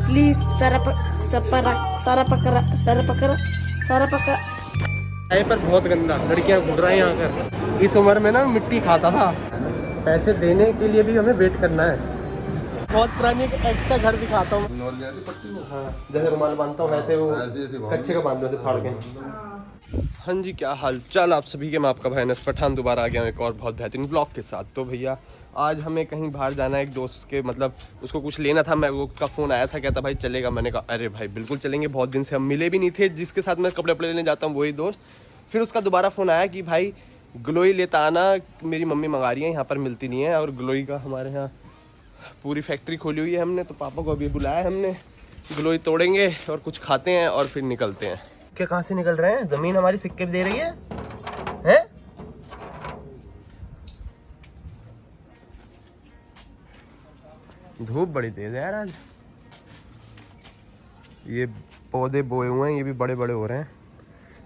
Please सारा पकड़ा। पर बहुत गंदा, लड़कियां घूर रही हैं यहाँ कर। इस उम्र में ना मिट्टी खाता था। पैसे देने के लिए भी हमें वेट करना है। बहुत पुरानी एक्स का घर दिखाता हूँ। हाँ, जैसे रुमाल बांधता हूँ वैसे वो कच्चे का बांधते थे फाड़ के। हाँ जी, क्या हाल चाल आप सभी के। मैं आपका भाई अनस पठान दोबारा आ गया हूँ एक और बहुत बेहतरीन ब्लॉग के साथ। तो भैया आज हमें कहीं बाहर जाना है, एक दोस्त के मतलब उसको कुछ लेना था। मैं वो का फ़ोन आया था, कहता भाई चलेगा। मैंने कहा अरे भाई बिल्कुल चलेंगे, बहुत दिन से हम मिले भी नहीं थे। जिसके साथ मैं कपड़े वपड़े लेने जाता हूँ वही दोस्त। फिर उसका दोबारा फ़ोन आया कि भाई ग्लोई लेता आना, मेरी मम्मी मंगा रही है, यहाँ पर मिलती नहीं है। और ग्लोई का हमारे यहाँ पूरी फैक्ट्री खोली हुई है हमने, तो पापा को अभी बुलाया हमने। ग्लोई तोड़ेंगे और कुछ खाते हैं और फिर निकलते हैं। क्या कहाँ से निकल रहे हैं? ज़मीन हमारी सिक्के भी दे रही है, हैं? धूप बड़ी तेज है यार आज। ये पौधे बोए हुए हैं, ये भी बड़े बड़े हो रहे हैं।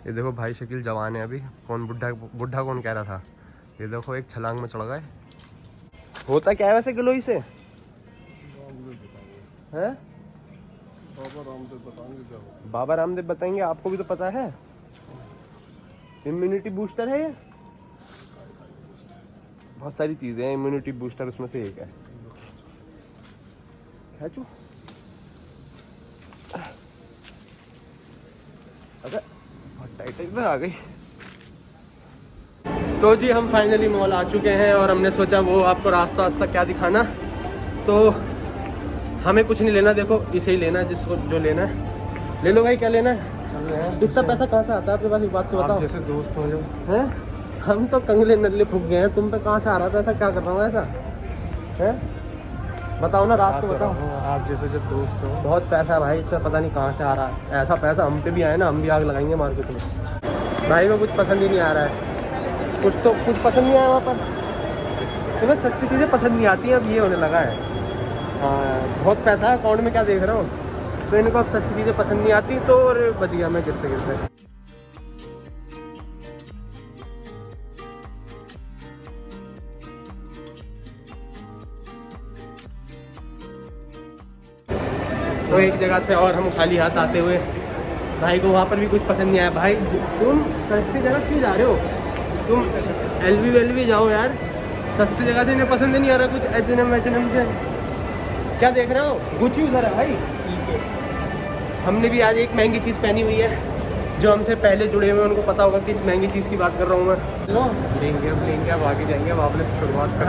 ये देखो भाई शकील जवान है अभी। कौन बुढ़ा कौन कह रहा था। ये देखो एक छलांग में चढ़ गए। होता क्या है वैसे गिलोई से? हैं? बाबा रामदेव बताएंगे, आपको भी तो पता है। इम्यूनिटी बूस्टर है ये, बहुत सारी चीजें हैं। इम्यूनिटी बूस्टर उसमें से एक है। खेचू अगर बहुत टाइट इधर आ गई। तो जी हम फाइनली मॉल आ चुके हैं और हमने सोचा वो आपको रास्ता क्या दिखाना। तो हमें कुछ नहीं लेना, देखो इसे ही लेना है, जिसको जो लेना है ले लो भाई। क्या लेना है? इतना पैसा कहाँ से आता है आपके पास? एक बात तो बताओ। जैसे दोस्त हो जो हैं, हम तो कंगले नल्ले फूक गए हैं, तुम पे कहाँ से आ रहा है पैसा? क्या कर रहा हूँ ऐसा है? बताओ ना, रास्ता बताओ। आप जैसे जब दोस्त हो, बहुत पैसा है भाई इसमें, पता नहीं कहाँ से आ रहा है। ऐसा पैसा हम पे भी आए ना, हम भी आग लगाएंगे मार्केट में। भाई को कुछ पसंद ही नहीं आ रहा है, कुछ पसंद नहीं आया वहाँ पर। तुम्हें सस्ती चीज़ें पसंद नहीं आती हैं, अब ये होने लगा है। हाँ, बहुत पैसा है अकाउंट में, क्या देख रहा हूँ। तो इनको अब सस्ती चीज़ें पसंद नहीं आती, तो और बच गया मैं गिरते गिरते। तो एक जगह से और हम खाली हाथ आते हुए, भाई को वहाँ पर भी कुछ पसंद नहीं आया। भाई तुम सस्ती जगह क्यों जा रहे हो? तुम एलवी जाओ यार, सस्ती जगह से इन्हें पसंद नहीं आ रहा कुछ। H&M से क्या देख रहे हो? गुची उधर है भाई। हमने भी आज एक महंगी चीज़ पहनी हुई है, जो हमसे पहले जुड़े हुए हैं उनको पता होगा कि महंगी चीज़ की बात कर रहा हूँ मैं। लो लेंगे अब आगे जाएंगे, अब आपने शुरुआत कर।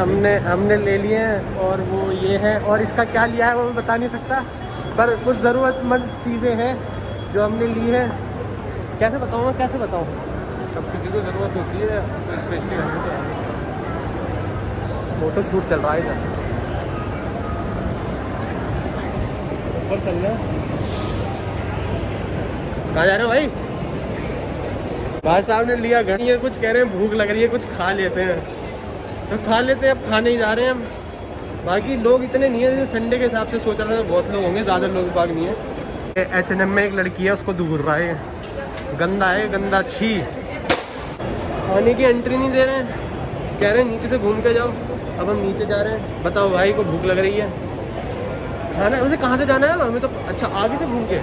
हमने ले लिए हैं और वो ये है, और इसका क्या लिया है वो मैं बता नहीं सकता, पर कुछ ज़रूरतमंद चीज़ें हैं जो हमने ली है। कैसे बताऊँ मैं, कैसे बताऊँ? सब किसी को ज़रूरत होती है, फोटो शूट चल रहा है इधर। ऊपर चल रहे हैं। कहाँ जा रहे हो भाई? भाई साहब ने लिया घर, ये कुछ कह रहे हैं भूख लग रही है, कुछ खा लेते हैं। तो खा लेते हैं, अब खाने ही जा रहे हैं हम। बाकी लोग इतने नहीं है, जैसे संडे के हिसाब से सोच रहा था बहुत लोग होंगे, ज़्यादा लोग बाग नहीं है। H&M में एक लड़की है, उसको दूर रहा है, गंदा है गंदा, छी। खाने की एंट्री नहीं दे रहे हैं, कह रहे हैं नीचे से घूम के जाओ। अब हम नीचे जा रहे हैं। बताओ भाई को भूख लग रही है, खाना वैसे कहाँ से जाना है हमें? तो अच्छा आगे से घूम के।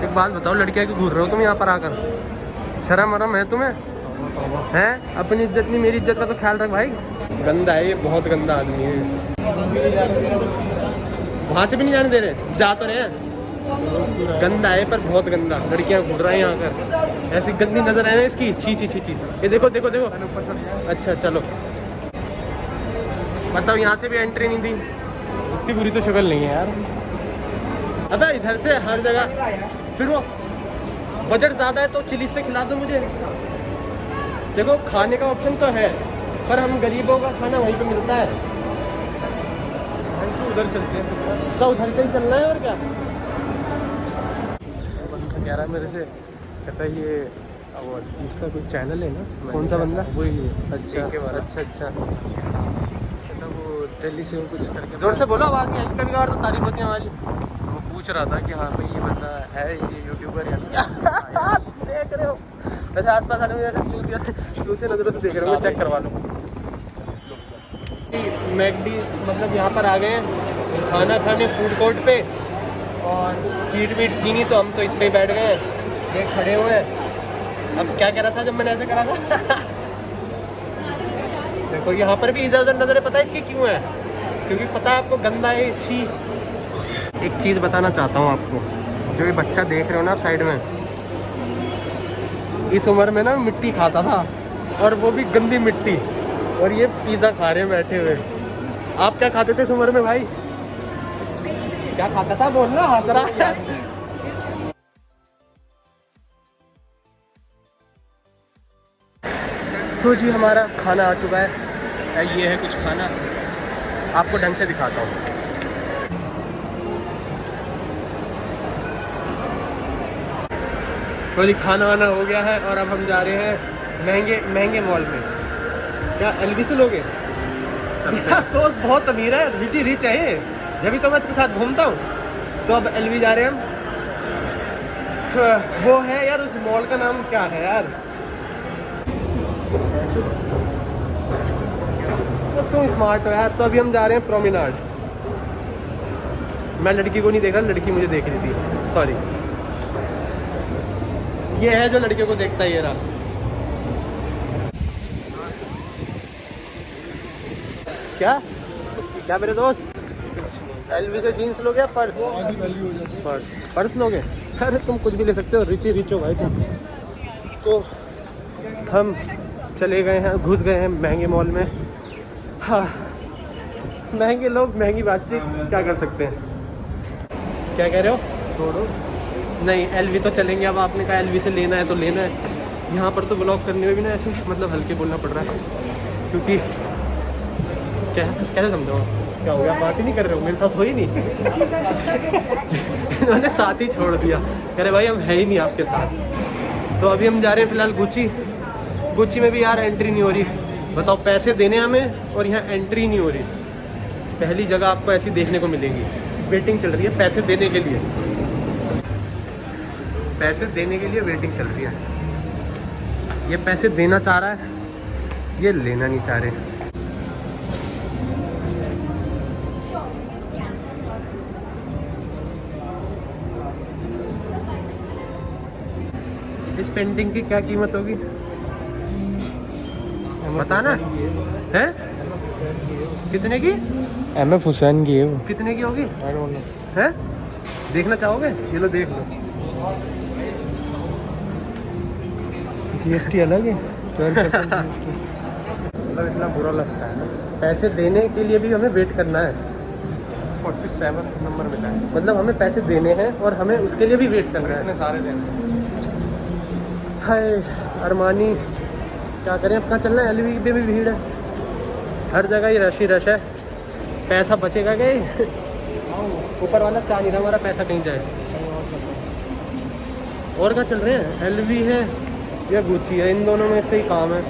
एक बात बताओ, लड़कियाँ क्यों घूर रहे हो तुम यहाँ पर आकर? शर्म वरम है तुम्हें? हैं? अपनी इज्जत नहीं, मेरी इज्जत का तो ख्याल रख भाई। गंदा है ये, बहुत गंदा आदमी है। वहाँ से भी नहीं जाने दे रहे, जा तो रहे हैं। गंदा है पर बहुत गंदा, लड़कियाँ घूर रही हैं यहाँ कर। ऐसी गंदी नजर आए ना इसकी, छी छी छी छी। ये देखो देखो देखो। अच्छा चलो बताओ, यहाँ से भी एंट्री नहीं दी। इतनी बुरी तो शक्ल नहीं है यार। अबे इधर से हर जगह, फिर वो बजट ज़्यादा है तो चिली से खिला दो मुझे। देखो खाने का ऑप्शन तो है, पर हम गरीबों का खाना वहीं पे मिलता है। उधर चलते हैं तो उधर से ही चलना है और क्या। बंदा कह रहा है मेरे से, कहता है ये इसका कोई चैनल है ना? कौन सा बंदा? वही। अच्छा अच्छा। वो दिल्ली से कुछ करके, जोर से बोलो, आवाज़ नहीं आई। कभी कभार तो तारीफ होती है हमारी। वो पूछ रहा था कि हाँ भाई ये बंदा है, ये यूट्यूबर है। देख रहे हो वैसे आसपास आने में, जैसे चूतिया नजरों से देख रहे हो, चेक करवा लो। मैकडी मतलब यहाँ पर आ गए हैं खाना खाने फूड कोर्ट पे, और सीट वीट थी नहीं तो हम तो इस पे ही बैठ गए हैं, ये खड़े हुए हैं। अब क्या कह रहा था जब मैंने ऐसे करा था देखो यहाँ पर भी इधर नजर है, पता है इसकी क्यों है? क्योंकि पता है आपको गंदा है छी। एक चीज़ बताना चाहता हूँ आपको, जो ये बच्चा देख रहे हो ना आप साइड में, इस उम्र में ना मिट्टी खाता था, और वो भी गंदी मिट्टी, और ये पिज़्ज़ा खा रहे हैं बैठे हुए। आप क्या खाते थे इस उम्र में भाई? क्या खाता था बोलना, हंस रहा है। तो जी हमारा खाना आ चुका है, ये है कुछ खाना, आपको ढंग से दिखाता हूँ। तो जी खाना वाना हो गया है, और अब हम जा रहे हैं महंगे मॉल में। क्या एलवी से लोगे? तो बहुत अमीर है, रिच है ये, जब तो मैं इसके साथ घूमता हूँ। तो अब एलवी जा रहे हैं हम। वो है यार, उस मॉल का नाम क्या है यार? तो तुम स्मार्ट हो यार। तो अभी हम जा रहे हैं प्रोमेनाड। मैं लड़की को नहीं देख रहा, लड़की मुझे देख रही थी, सॉरी। ये है जो लड़कियों को देखता है, ये रहा। क्या क्या मेरे दोस्त, एलवी से जीन्स लोगे या पर्स? पर्स लोगे? अरे तुम कुछ भी ले सकते हो, रिच हो भाई तुम। तो हम चले गए हैं, घुस गए हैं महंगे मॉल में। हाँ, महंगे लोग, महंगी बातचीत, क्या कर सकते हैं। क्या कह रहे हो? छोड़ो, नहीं एलवी तो चलेंगे। अब आपने कहा एलवी से लेना है तो लेना है। यहाँ पर तो ब्लॉग करने में भी ना ऐसे मतलब हल्के बोलना पड़ रहा है, क्योंकि कैसे समझाओ, क्या हो गया? बात ही नहीं कर रहे हो मेरे साथ, हो ही नहीं। इन्होंने साथ ही छोड़ दिया, कह रहे भाई हम है ही नहीं आपके साथ। तो अभी हम जा रहे हैं फिलहाल गुच्ची में भी यार एंट्री नहीं हो रही। बताओ, पैसे देने हमें और यहाँ एंट्री नहीं हो रही। पहली जगह आपको ऐसी देखने को मिलेगी, वेटिंग चल रही है पैसे देने के लिए, वेटिंग चल रही है। ये पैसे देना चाह रहा है, ये लेना नहीं चाह रहे। इस पेंटिंग की क्या कीमत होगी बताना है? कितने की? MF हुसैन की है वो। कितने की होगी है? देखना चाहोगे? ये लो देख लो। GST अलग है, 12%। मतलब इतना बुरा लगता है ना, पैसे देने के लिए भी हमें वेट करना है। 47 नंबर मिला है, मतलब हमें पैसे देने हैं और हमें उसके लिए भी वेट करना है। इतने सारे देने। हाय अरमानी, क्या करें, अब कहाँ चलना है? एलवी पे भी भीड़ है, हर जगह ही रश ही रश है। पैसा बचेगा क्या? ऊपर वाला चाह नहीं रहा हमारा पैसा कहीं जाए। और क्या चल रहे हैं? एलवी है या गुच्ची है, इन दोनों में से ही काम है।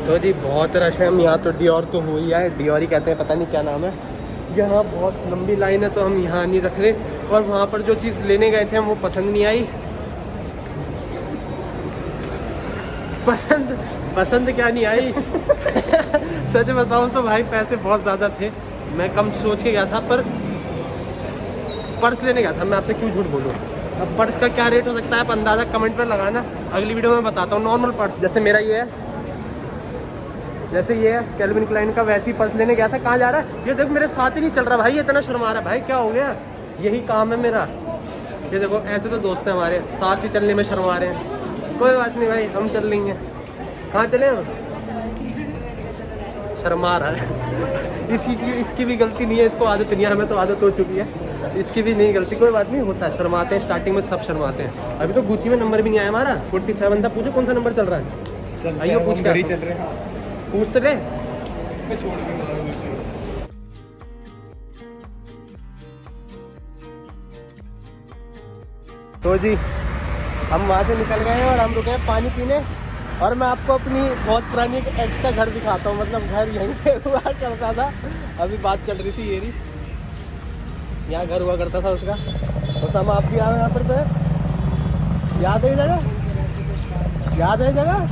तो जी बहुत रश है। हम यहाँ तो डियोर तो हो ही है, डियोर ही कहते हैं, पता नहीं क्या नाम है। यहाँ बहुत लंबी लाइन है तो हम यहाँ नहीं रख रहे। और वहाँ पर जो चीज़ लेने गए थे हम, वो पसंद नहीं आई। पसंद क्या नहीं आई? सच बताऊँ तो भाई पैसे बहुत ज़्यादा थे, मैं कम सोच के गया था, पर पर्स लेने गया था। मैं आपसे क्यों झूठ बोलूँ? अब पर्स का क्या रेट हो सकता है आप अंदाज़ा कमेंट पर लगाना, अगली वीडियो में बताता हूँ। नॉर्मल पर्स जैसे मेरा ये है, जैसे ये है कैल्विन क्लाइन का, वैसे ही पर्स लेने गया था। कहाँ जा रहा है? ये देखो मेरे साथ ही नहीं चल रहा भाई, ये इतना शर्मा रहा है भाई, क्या हो गया? यही काम है मेरा। ये देखो ऐसे तो दोस्त हैं हमारे, साथ ही चलने में शर्मा रहे हैं। कोई बात नहीं भाई, हम चल लेंगे। कहाँ चले हम? शर्मा रहा है। इसकी भी गलती नहीं है, इसको आदत नहीं है, हमें तो आदत हो चुकी है, इसकी भी नहीं गलती। कोई बात नहीं, होता है, शर्माते हैं, स्टार्टिंग में सब शर्माते हैं। अभी तो गुच्ची में नंबर भी नहीं आया हमारा, 47 था। पूछो कौन सा नंबर चल रहा है? आइए पूछ कर चल रहे हैं, पूछ तो ले। तो जी हम वहाँ से निकल गए हैं और हम रुके हैं पानी पीने। और मैं आपको अपनी बहुत पुरानी एक एक्स का घर दिखाता हूँ, मतलब घर यहीं पे हुआ करता था, अभी बात चल रही थी ये रही, यहाँ घर हुआ करता था उसका। तो हम आप भी आए यहाँ पर, तो याद है जगह? याद है जगह?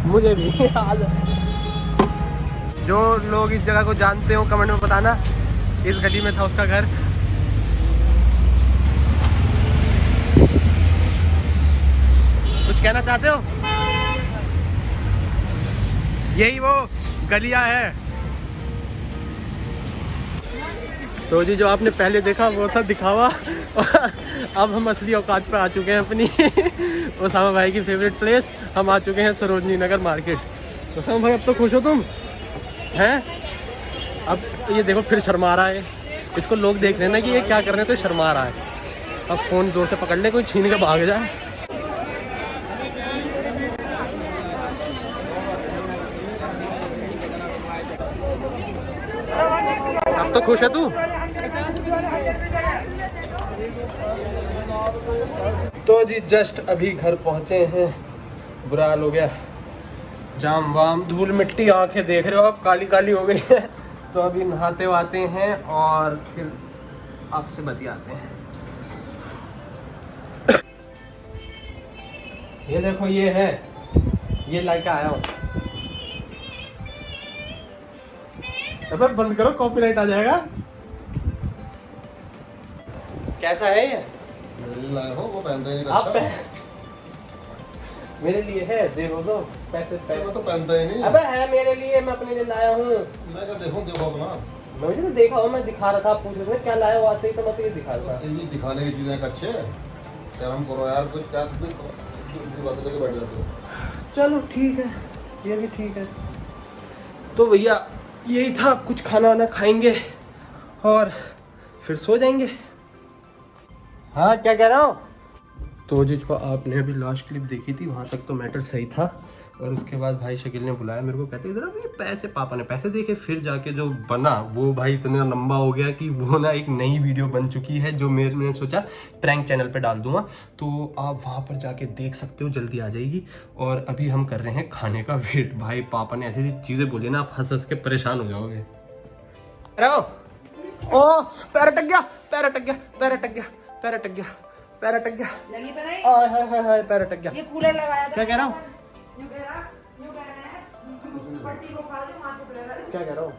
मुझे भी याद है। जो लोग इस जगह को जानते हो कमेंट में बताना। इस गली में था उसका घर। कुछ कहना चाहते हो? यही वो गलियां है। तो जी जो आपने पहले देखा वो था दिखावा, और अब हम असली औकात पे आ चुके हैं अपनी उसामा भाई की फेवरेट प्लेस। हम आ चुके हैं सरोजनी नगर मार्केट। उसामा भाई अब तो खुश हो तुम हैं? अब ये देखो फिर शर्मा रहा है। इसको लोग देख रहे हैं ना कि ये क्या कर रहे हैं, तो शर्मा रहा है। अब फ़ोन जोर से पकड़ ले, कोई छीन के भाग जाए। अब तो खुश है तू? तो जी जस्ट अभी घर पहुंचे हैं। बुरा हाल हो गया, जाम वाम धूल मिट्टी, आंखें देख रहे हो आप काली काली हो गई है। तो अभी नहाते वाते हैं और फिर आपसे बतियाते हैं। ये देखो ये है, ये लाइक आया हूँ। अबे बंद करो, कॉपीराइट आ जाएगा। कैसा है ये? हो वो पहनता ही नहीं आप अच्छा। मेरे लिए है, देखो तो पैसे मैं तो पहनता ही नहीं। अबे है मेरे लिए, मैं अपने लिए लाया हूँ। मैं क्या देखो अपना। मुझे तो देखा हो, मैं दिखा रहा था। आप पूछ रहे थे क्या लाया हो, आते ही तो मैं तो ये दिखा रहा था। ये दिखाने की चीजें अच्छे है। शर्म करो यार, कुछ क्या कुछ बातें लेके बैठ जाते हो। चलो ठीक है, ये भी ठीक है। तो भैया यही था, कुछ खाना वाना खाएंगे और फिर सो जाएंगे। हाँ क्या कह रहा हूँ? तो जो आपने अभी लास्ट क्लिप देखी थी वहाँ तक तो मैटर सही था, और उसके बाद भाई शकील ने बुलाया मेरे को, कहते इधर ये पैसे, पापा ने पैसे देखे। फिर जाके जो बना वो भाई इतना लंबा हो गया कि वो ना एक नई वीडियो बन चुकी है, जो मैंने सोचा प्रैंक चैनल पे डाल दूंगा, तो आप वहाँ पर जाके देख सकते हो, जल्दी आ जाएगी। और अभी हम कर रहे हैं खाने का वेट। भाई पापा ने ऐसी चीज़ें बोली ना, आप हंस हंस के परेशान हो जाओगे। ओ पैर अटक गया, पैर अटक गया, पैर अटक गया, पैर अटक गया, पैर अटक गया, लगी तो नहीं? हाय पैर अटक गया। ये कूलर लगाया था। क्या कह रहा हूँ? यूं कह रहा है पट्टी को फाड़ के माथे पे लगा दे। क्या कह रहा हूँ?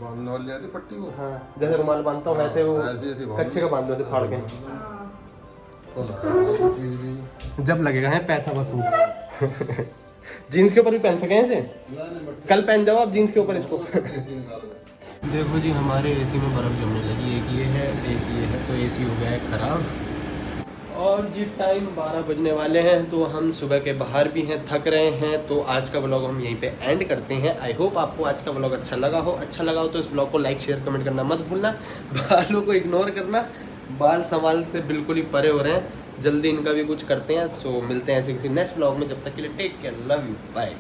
बांधने वाली आती पट्टी को। हाँ जैसे रुमाल बांधता हूँ वैसे वो ऐसे बांध। कच्चे का बांध दो फाड़ के। तो लगा चीज। जब लगेगा है पैसा वसूल। जीन्स के ऊपर भी पहन सके इसे, कल पहन जाओ आप जीन्स के ऊपर इसको। देखो जी हमारे एसी में बर्फ़ जमने लगी। एक ये है, एक ये है, तो एसी हो गया है ख़राब। और जी टाइम 12 बजने वाले हैं, तो हम सुबह के बाहर भी हैं, थक रहे हैं। तो आज का व्लॉग हम यहीं पे एंड करते हैं। आई होप आपको आज का व्लॉग अच्छा लगा हो। अच्छा लगा हो तो इस व्लॉग को लाइक शेयर कमेंट करना मत भूलना। बालों को इग्नोर करना, बाल संभाल से बिल्कुल ही परे हो रहे हैं। जल्दी इनका भी कुछ करते हैं। सो मिलते हैं ऐसे किसी नेक्स्ट व्लॉग में। जब तक के लिए take care, love you, bye.